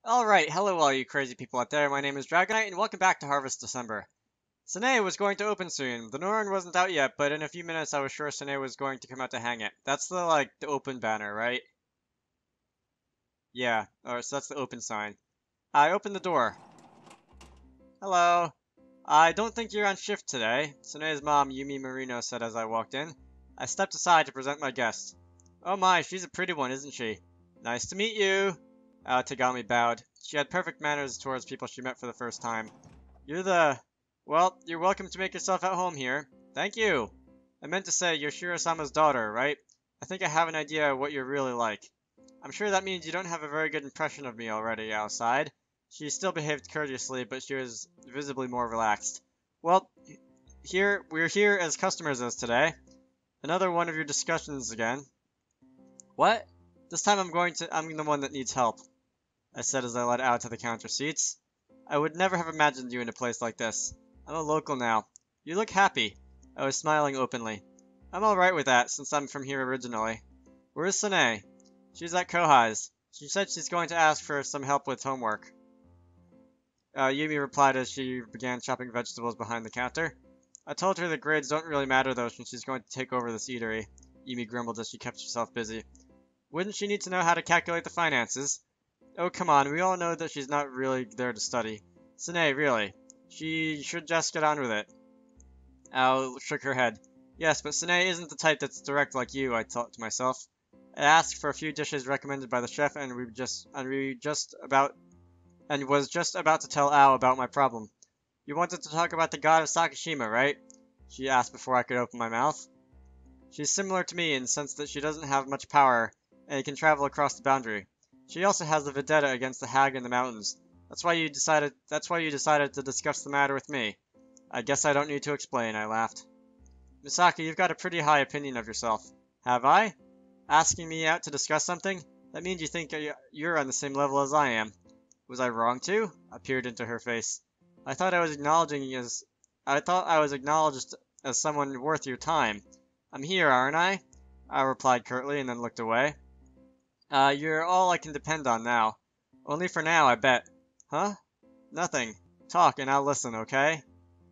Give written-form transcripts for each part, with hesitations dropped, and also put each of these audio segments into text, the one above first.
Alright, hello all you crazy people out there, my name is Dragonite and welcome back to Harvest December. Sine was going to open soon. The Norn wasn't out yet, but in a few minutes I was sure Sine was going to come out to hang it. That's the open banner, right? Yeah, so that's the open sign. I opened the door. Hello. I don't think you're on shift today, Sine's mom, Yumi Marino, said as I walked in. I stepped aside to present my guest. Oh my, she's a pretty one, isn't she? Nice to meet you. Tagami bowed. She had perfect manners towards people she met for the first time. Well, you're welcome to make yourself at home here. Thank you. I meant to say, you're Shiro-sama's daughter, right? I think I have an idea of what you're really like. I'm sure that means you don't have a very good impression of me already outside. She still behaved courteously, but she was visibly more relaxed. Well, we're here as customers as today. Another one of your discussions again. What? This time I'm the one that needs help, I said as I led out to the counter seats. I would never have imagined you in a place like this. I'm a local now. You look happy. I was smiling openly. I'm alright with that, since I'm from here originally. Where's Sane? She's at Kohai's. She said she's going to ask for some help with homework. Yumi replied as she began chopping vegetables behind the counter. I told her the grades don't really matter though, since she's going to take over this eatery. Yumi grumbled as she kept herself busy. Wouldn't she need to know how to calculate the finances? Oh, come on, we all know that she's not really there to study. Sine, really. She should just get on with it. Al shook her head. Yes, but Sine isn't the type that's direct like you, I thought to myself. I asked for a few dishes recommended by the chef and was just about to tell Ao about my problem. You wanted to talk about the god of Sakashima, right? She asked before I could open my mouth. She's similar to me in the sense that she doesn't have much power and can travel across the boundary. She also has a vendetta against the hag in the mountains. That's why you decided to discuss the matter with me. I guess I don't need to explain, I laughed. Misaki, you've got a pretty high opinion of yourself. Have I? Asking me out to discuss something? That means you think you're on the same level as I am. Was I wrong to? I peered into her face. I thought I was acknowledged as someone worth your time. I'm here, aren't I? I replied curtly and then looked away. You're all I can depend on now. Only for now, I bet. Huh? Nothing. Talk and I'll listen, okay?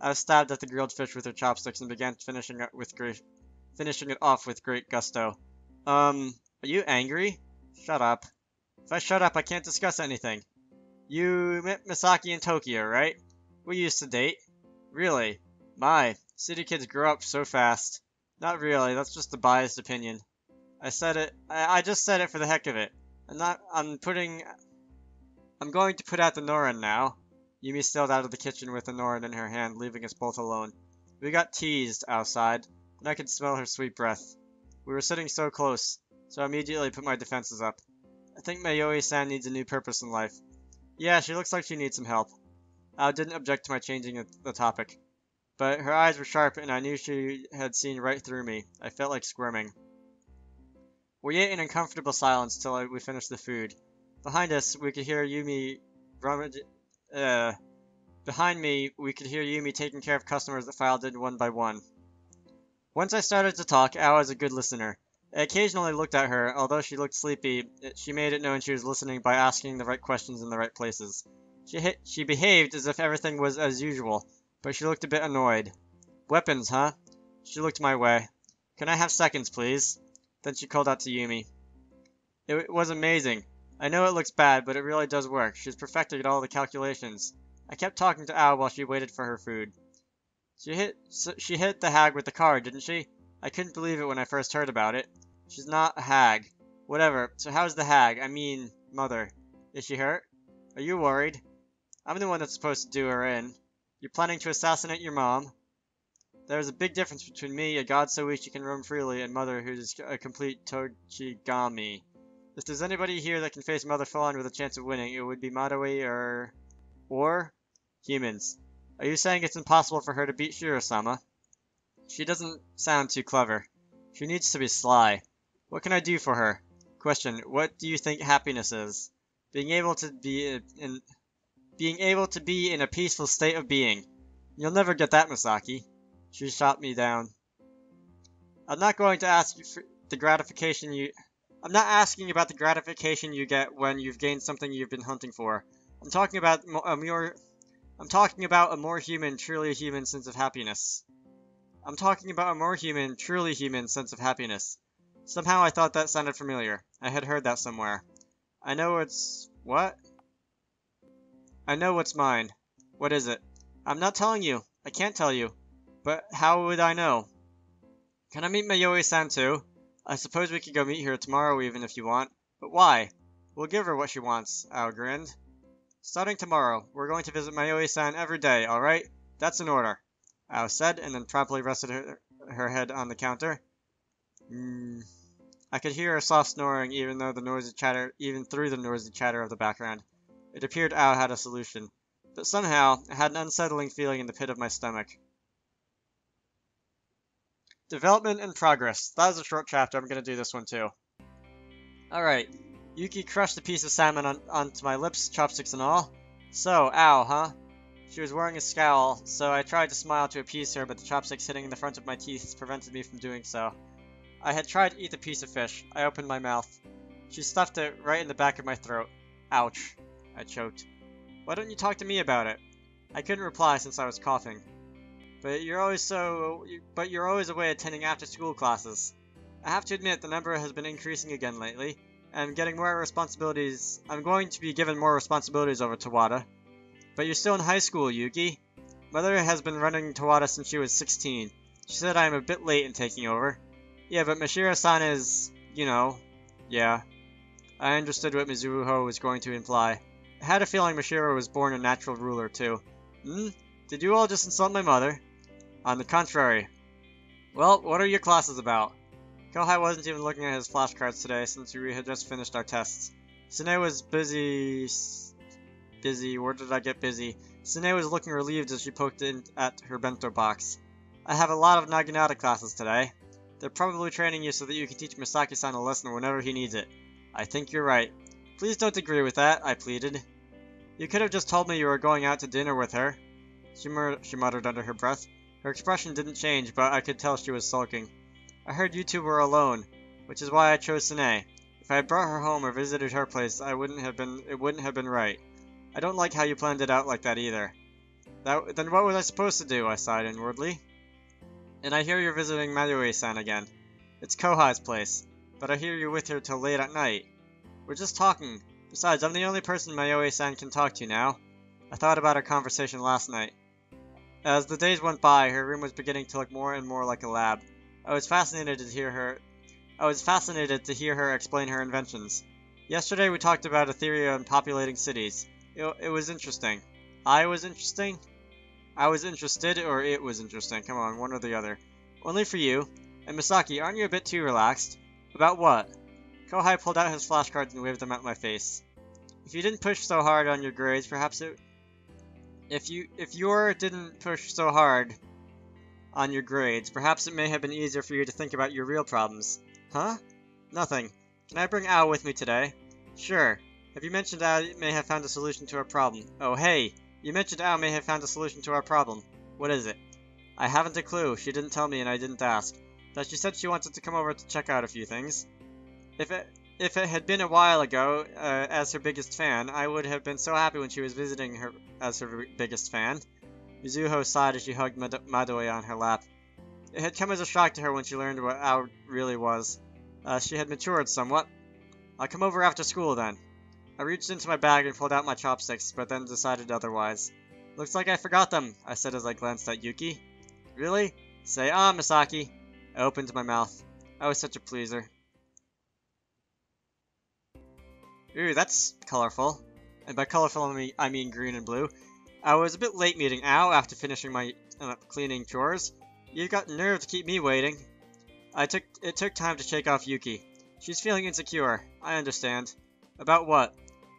I stabbed at the grilled fish with her chopsticks and began finishing it off with great gusto. Are you angry? Shut up. If I shut up, I can't discuss anything. You met Masaki in Tokyo, right? We used to date. Really? My, city kids grow up so fast. Not really, that's just a biased opinion. I just said it for the heck of it. I'm going to put out the Norin now. Yumi sailed out of the kitchen with the Norin in her hand, leaving us both alone. We got teased outside, and I could smell her sweet breath. We were sitting so close, so I immediately put my defenses up. I think Mayoi-san needs a new purpose in life. Yeah, she looks like she needs some help. I didn't object to my changing the topic. But her eyes were sharp, and I knew she had seen right through me. I felt like squirming. We ate in uncomfortable silence till we finished the food. Behind us, we could hear Yumi Behind me, we could hear Yumi taking care of customers that filed in one by one. Once I started to talk, Ao was a good listener. I occasionally looked at her. Although she looked sleepy, she made it known she was listening by asking the right questions in the right places. She behaved as if everything was as usual, but she looked a bit annoyed. Weapons, huh? She looked my way. Can I have seconds, please? Then she called out to Yumi. It was amazing. I know it looks bad, but it really does work. She's perfected all the calculations. I kept talking to Ao while she waited for her food. She hit the hag with the car, didn't she? I couldn't believe it when I first heard about it. She's not a hag. Whatever, so how's the hag? I mean, mother. Is she hurt? Are you worried? I'm the one that's supposed to do her in. You're planning to assassinate your mom? There's a big difference between me, a god so weak she can roam freely, and Mother, who's a complete Tochigami. If there's anybody here that can face Mother full-on with a chance of winning, it would be Madoe or humans. Are you saying it's impossible for her to beat Shiro-sama? She doesn't sound too clever. She needs to be sly. What can I do for her? Question, what do you think happiness is? Being able to be in a peaceful state of being. You'll never get that, Masaki. She shot me down. I'm not going to ask you for the gratification I'm not asking about the gratification you get when you've gained something you've been hunting for. I'm talking about a more human, truly human sense of happiness. I'm talking about a more human, truly human sense of happiness. Somehow I thought that sounded familiar. I had heard that somewhere. I know it's... What? I know what's mine. What is it? I'm not telling you. I can't tell you. But how would I know? Can I meet Mayoi-san too? I suppose we could go meet her tomorrow even if you want. But why? We'll give her what she wants, Ao grinned. Starting tomorrow, we're going to visit Mayoi-san every day, alright? That's an order, Ao said, and then promptly rested her head on the counter. I could hear her soft snoring even through the noisy chatter of the background. It appeared Ao had a solution. But somehow, I had an unsettling feeling in the pit of my stomach. Development and progress. That was a short chapter. I'm going to do this one too. Alright. Yuki crushed a piece of salmon onto my lips, chopsticks and all. So, Ao, huh? She was wearing a scowl, so I tried to smile to appease her, but the chopsticks hitting the front of my teeth prevented me from doing so. I had tried to eat the piece of fish. I opened my mouth. She stuffed it right in the back of my throat. Ouch. I choked. Why don't you talk to me about it? I couldn't reply since I was coughing. But you're always away attending after-school classes. I have to admit the number has been increasing again lately. I'm getting more responsibilities. I'm going to be given more responsibilities over Tawada. But you're still in high school, Yuki. Mother has been running Tawada since she was 16. She said I am a bit late in taking over. Yeah, but Mashiro-san is, yeah. I understood what Mizuho was going to imply. I had a feeling Mashiro was born a natural ruler, too. Did you all just insult my mother? On the contrary. Well, what are your classes about? Kohai wasn't even looking at his flashcards today since we had just finished our tests. Sine was busy... Where did I get busy? Sine was looking relieved as she poked in at her bento box. I have a lot of Naginata classes today. They're probably training you so that you can teach Masaki-san a lesson whenever he needs it. I think you're right. Please don't agree with that, I pleaded. You could have just told me you were going out to dinner with her. She muttered under her breath. Her expression didn't change, but I could tell she was sulking. I heard you two were alone, which is why I chose Sine. If I had brought her home or visited her place, it wouldn't have been right. I don't like how you planned it out like that either. Then what was I supposed to do? I sighed inwardly. And I hear you're visiting Mayoi-san again. It's Kohai's place, but I hear you're with her till late at night. We're just talking. Besides, I'm the only person Mayoi-san can talk to now. I thought about our conversation last night. As the days went by, her room was beginning to look more and more like a lab. I was fascinated to hear her explain her inventions. Yesterday we talked about a theory on populating cities. It was interesting. I was interesting? I was interested, or it was interesting. Come on, one or the other. Only for you. And Masaki, aren't you a bit too relaxed? About what? Kohai pulled out his flashcards and waved them at my face. If you didn't push so hard on your grades, perhaps it... If you didn't push so hard on your grades, perhaps it may have been easier for you to think about your real problems. Huh? Nothing. Can I bring Ao with me today? Sure. Have you mentioned Ao may have found a solution to our problem? Oh, hey! You mentioned Ao may have found a solution to our problem. What is it? I haven't a clue. She didn't tell me and I didn't ask. But she said she wanted to come over to check out a few things. If it had been a while ago, as her biggest fan, I would have been so happy when she was visiting her as her biggest fan. Mizuho sighed as she hugged Madoe on her lap. It had come as a shock to her when she learned what Ao really was. She had matured somewhat. I'll come over after school then. I reached into my bag and pulled out my chopsticks, but then decided otherwise. Looks like I forgot them, I said as I glanced at Yuki. Really? Say Masaki. I opened my mouth. I was such a pleaser. Ooh, that's colorful. And by colorful, I mean green and blue. I was a bit late meeting Ao after finishing my cleaning chores. You've got nerve to keep me waiting. It took time to shake off Yuki. She's feeling insecure. I understand. About what?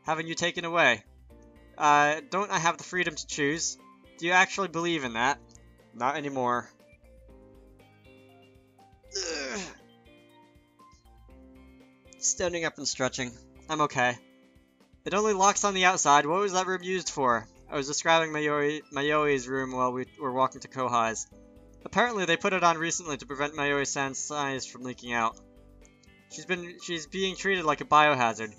Having you taken away. Don't I have the freedom to choose? Do you actually believe in that? Not anymore. Ugh. Standing up and stretching. I'm okay. It only locks on the outside. What was that room used for? I was describing Mayoi's room while we were walking to Kohai's. Apparently they put it on recently to prevent Mayoi-san's size from leaking out. She's being treated like a biohazard.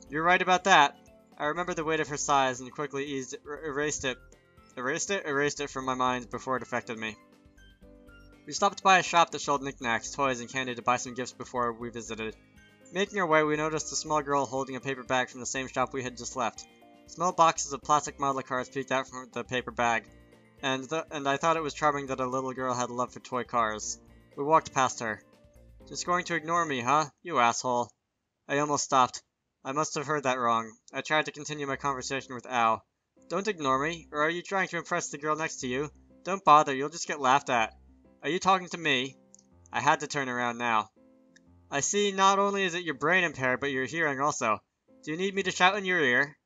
You're right about that. I remembered the weight of her sighs and quickly erased it from my mind before it affected me. We stopped by a shop that sold knickknacks, toys, and candy to buy some gifts before we visited. Making our way, we noticed a small girl holding a paper bag from the same shop we had just left. Small boxes of plastic model cars peeked out from the paper bag, and I thought it was charming that a little girl had a love for toy cars. We walked past her. Just going to ignore me, huh? You asshole. I almost stopped. I must have heard that wrong. I tried to continue my conversation with Ao. Don't ignore me, or are you trying to impress the girl next to you? Don't bother, you'll just get laughed at. Are you talking to me? I had to turn around now. I see not only is it your brain impaired, but your hearing also. Do you need me to shout in your ear?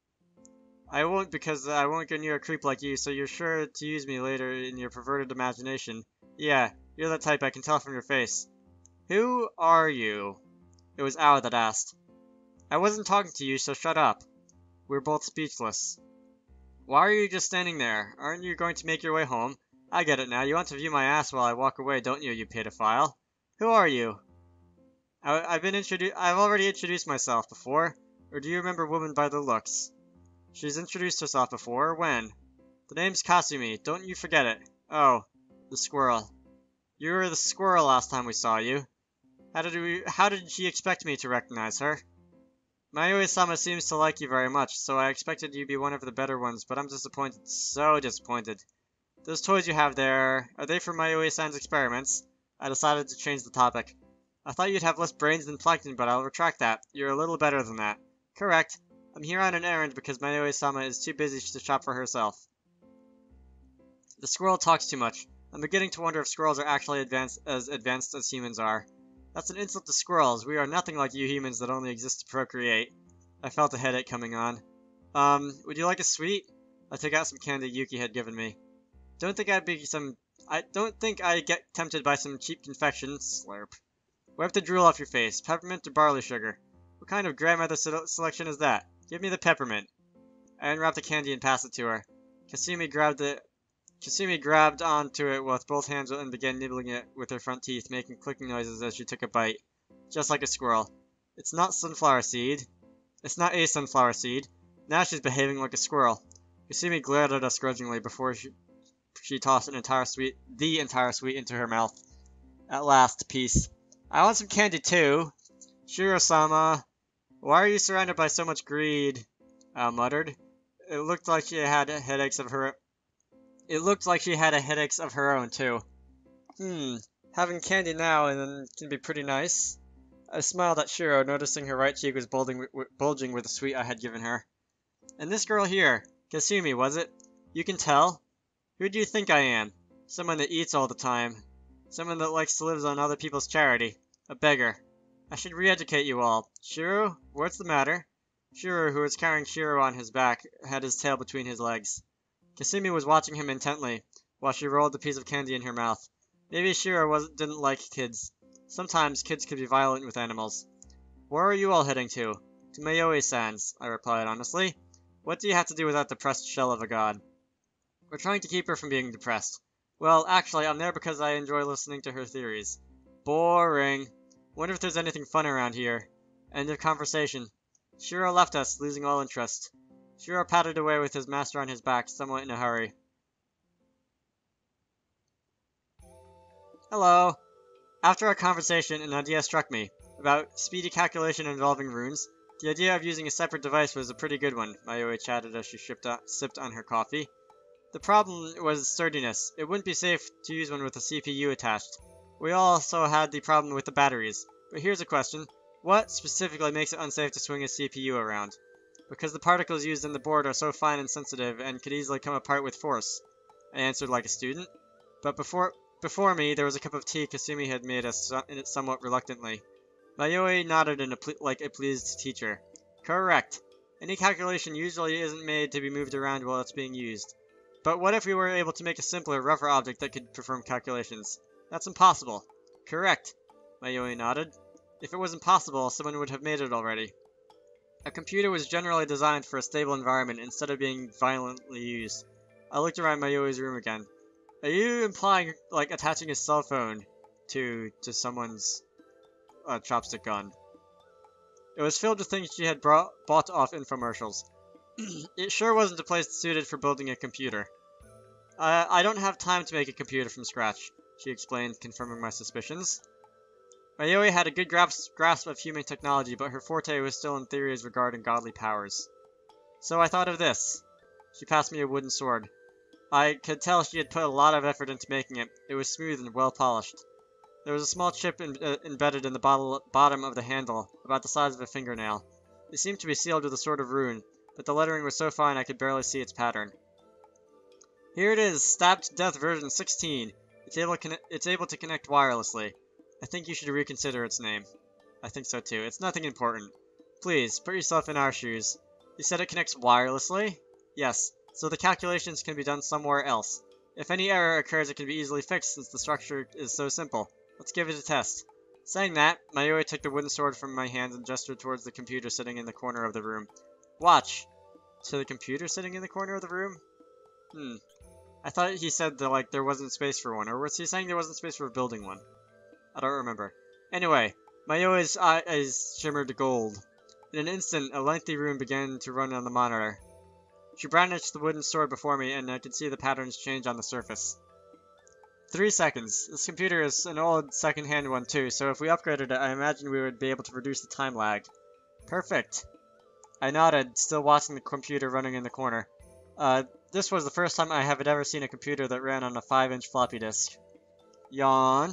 I won't, because I won't get near a creep like you, so you're sure to use me later in your perverted imagination. Yeah, you're that type, I can tell from your face. Who are you? It was Ao that asked. I wasn't talking to you, so shut up. We were both speechless. Why are you just standing there? Aren't you going to make your way home? I get it now. You want to view my ass while I walk away, don't you, you pedophile? Who are you? I've already introduced myself before. Or do you remember Woman by the Looks? She's introduced herself before. When? The name's Kasumi. Don't you forget it. Oh, the squirrel. You were the squirrel last time we saw you. How did she expect me to recognize her? Mayoi-sama seems to like you very much, so I expected you'd be one of the better ones, but I'm disappointed. So disappointed. Those toys you have there, are they for Mayoi-san's experiments? I decided to change the topic. I thought you'd have less brains than plankton, but I'll retract that. You're a little better than that. Correct. I'm here on an errand because Mayoi-sama is too busy to shop for herself. The squirrel talks too much. I'm beginning to wonder if squirrels are actually advanced as humans are. That's an insult to squirrels. We are nothing like you humans that only exist to procreate. I felt a headache coming on. Would you like a sweet? I took out some candy Yuki had given me. I don't think I'd get tempted by some cheap confection. Slurp. Wipe the drool off your face. Peppermint or barley sugar? What kind of grandmother selection is that? Give me the peppermint. I unwrapped the candy and passed it to her. Kasumi grabbed onto it with both hands and began nibbling it with her front teeth, making clicking noises as she took a bite. Just like a squirrel. It's not sunflower seed. It's not a sunflower seed. Now she's behaving like a squirrel. Kasumi glared at us grudgingly before she tossed the entire sweet into her mouth. At last, peace. I want some candy too. Shiro-sama, why are you surrounded by so much greed? Al muttered. It looked like she had headaches of her own too. Having candy now and then can be pretty nice. I smiled at Shiro, noticing her right cheek was bulging with the sweet I had given her. And this girl here, Kasumi, was it? You can tell? Who do you think I am? Someone that eats all the time. Someone that likes to live on other people's charity. A beggar. I should re-educate you all. Shiro, what's the matter? Shiro, who was carrying Shiro on his back, had his tail between his legs. Kasumi was watching him intently, while she rolled a piece of candy in her mouth. Maybe Shiro didn't like kids. Sometimes kids could be violent with animals. Where are you all heading to? To Mayoi-san's, I replied honestly. What do you have to do with that depressed shell of a god? We're trying to keep her from being depressed. Well, actually, I'm there because I enjoy listening to her theories. Boring. Wonder if there's anything fun around here. End of conversation. Shiro left us, losing all interest. Shiro pattered away with his master on his back, somewhat in a hurry. Hello. After our conversation, an idea struck me. About speedy calculation involving runes. The idea of using a separate device was a pretty good one, Mayoi chatted as she sipped on her coffee. The problem was sturdiness. It wouldn't be safe to use one with a CPU attached. We also had the problem with the batteries. But here's a question. What specifically makes it unsafe to swing a CPU around? Because the particles used in the board are so fine and sensitive and could easily come apart with force. I answered like a student. But before me, there was a cup of tea Kasumi had made us somewhat reluctantly. Mayoi nodded like a pleased teacher. Correct. Any calculation usually isn't made to be moved around while it's being used. But what if we were able to make a simpler, rougher object that could perform calculations? That's impossible. Correct. Mayoi nodded. If it was impossible, someone would have made it already. A computer was generally designed for a stable environment instead of being violently used. I looked around Mayoi's room again. Are you implying, like, attaching a cell phone to someone's... chopstick gun. It was filled with things she had bought off infomercials. It sure wasn't a place suited for building a computer. I don't have time to make a computer from scratch, she explained, confirming my suspicions. Mayoi had a good grasp of human technology, but her forte was still in theories regarding godly powers. So I thought of this. She passed me a wooden sword. I could tell she had put a lot of effort into making it. It was smooth and well polished. There was a small chip embedded in the bottom of the handle, about the size of a fingernail. It seemed to be sealed with a sort of rune, but the lettering was so fine I could barely see its pattern. Here it is, Stabbed to Death version 16. It's able to connect wirelessly. I think you should reconsider its name. I think so too. It's nothing important. Please, put yourself in our shoes. You said it connects wirelessly? Yes, so the calculations can be done somewhere else. If any error occurs, it can be easily fixed since the structure is so simple. Let's give it a test. Saying that, Mayoi took the wooden sword from my hands and gestured towards the computer sitting in the corner of the room. Watch! To the computer sitting in the corner of the room? I thought he said that, there wasn't space for one, or was he saying there wasn't space for building one? I don't remember. Anyway, Mayoi's eyes shimmered gold. In an instant, a lengthy rune began to run on the monitor. She brandished the wooden sword before me, and I could see the patterns change on the surface. 3 seconds. This computer is an old second-hand one too, so if we upgraded it, I imagine we would be able to reduce the time lag. Perfect. I nodded, still watching the computer running in the corner. This was the first time I had ever seen a computer that ran on a 5-inch floppy disk. Yawn.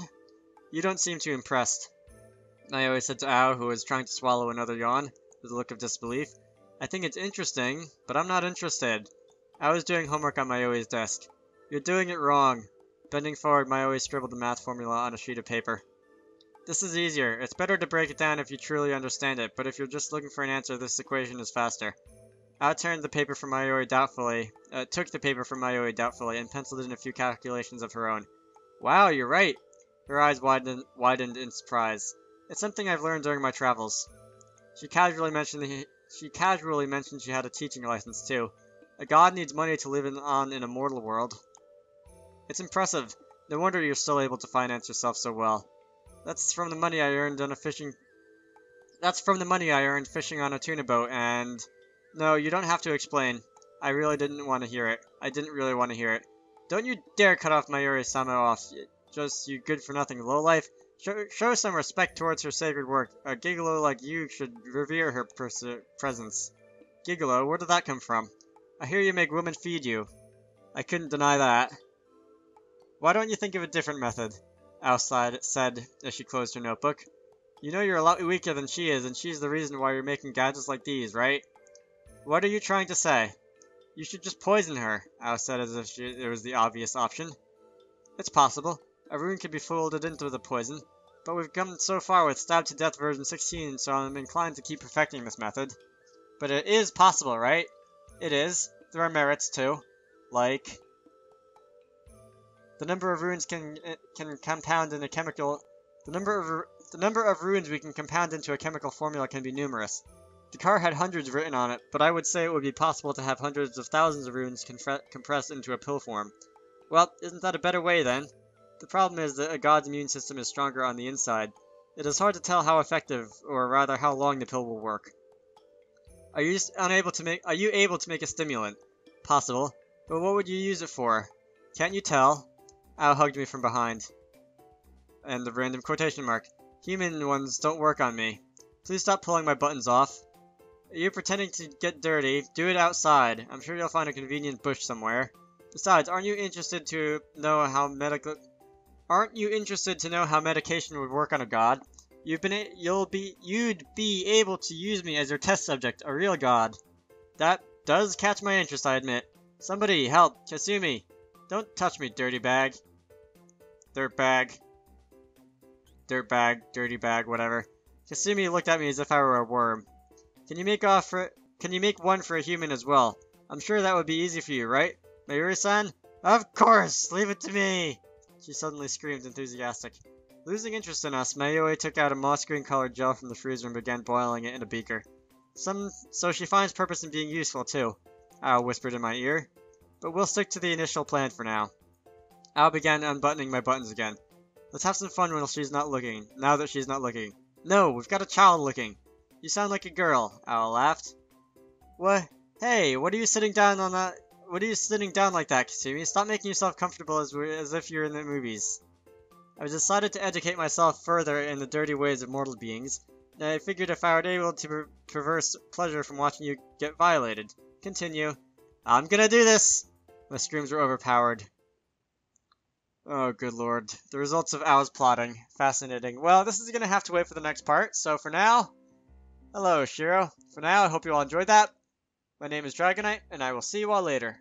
You don't seem too impressed. Mayoi said to Ao, who was trying to swallow another yawn, with a look of disbelief. I think it's interesting, but I'm not interested. I was doing homework on Mayoi's desk. You're doing it wrong. Bending forward, Mayoi scribbled the math formula on a sheet of paper. This is easier. It's better to break it down if you truly understand it, but if you're just looking for an answer, this equation is faster. Ao took the paper from Mayoi doubtfully, and penciled in a few calculations of her own. Wow, you're right! Her eyes widened in surprise. It's something I've learned during my travels. She casually mentioned she had a teaching license, too. A god needs money to live in a mortal world. It's impressive. No wonder you're still able to finance yourself so well. That's from the money I earned fishing on a tuna boat, and... No, you don't have to explain. I really didn't want to hear it. Don't you dare cut off Mayuri-sama off. Just you good-for-nothing lowlife. Show some respect towards her sacred work. A gigolo like you should revere her presence. Gigolo? Where did that come from? I hear you make women feed you. I couldn't deny that. Why don't you think of a different method? Ao said as she closed her notebook. You know you're a lot weaker than she is, and she's the reason why you're making gadgets like these, right? What are you trying to say? You should just poison her, Ao said as if it was the obvious option. It's possible. A rune can be folded into the poison, but we've come so far with Stabbed to Death version 16, so I'm inclined to keep perfecting this method. But it is possible, right? It is. There are merits, too. Like... The number of runes can compound in a chemical... The number of runes we can compound into a chemical formula can be numerous. The card had hundreds written on it, but I would say it would be possible to have hundreds of thousands of runes compressed into a pill form. Well, isn't that a better way, then? The problem is that a god's immune system is stronger on the inside. It is hard to tell how effective, or rather how long the pill will work. Are you able to make a stimulant? Possible. But what would you use it for? Can't you tell? Ao hugged me from behind. And the random quotation mark. Human ones don't work on me. Please stop pulling my buttons off. Are you pretending to get dirty? Do it outside. I'm sure you'll find a convenient bush somewhere. Besides, aren't you interested to know how medication would work on a god? You'd be able to use me as your test subject, a real god. That does catch my interest, I admit. Somebody, help, Kasumi. Don't touch me, dirty bag. Dirt bag, dirty bag, whatever. Kasumi looked at me as if I were a worm. Can you make one for a human as well? I'm sure that would be easy for you, right? Mayuri-san? Of course! Leave it to me! She suddenly screamed, enthusiastic. Losing interest in us, Mayoi took out a moss green colored gel from the freezer and began boiling it in a beaker. So she finds purpose in being useful, too, Ao whispered in my ear. But we'll stick to the initial plan for now. Ao began unbuttoning my buttons again. Let's have some fun now that she's not looking. No, we've got a child looking. You sound like a girl, Owl laughed. What? Hey, what are you sitting down on that? What are you sitting down like that, Kasumi? Stop making yourself comfortable as if you're in the movies. I decided to educate myself further in the dirty ways of mortal beings, and I figured if I were able to traverse pleasure from watching you get violated. Continue. I'm gonna do this! My screams were overpowered. Oh, good lord. The results of Owl's plotting. Fascinating. Well, this is gonna have to wait for the next part, so for now, hello, Shiro. For now, I hope you all enjoyed that. My name is Dragonite, and I will see you all later.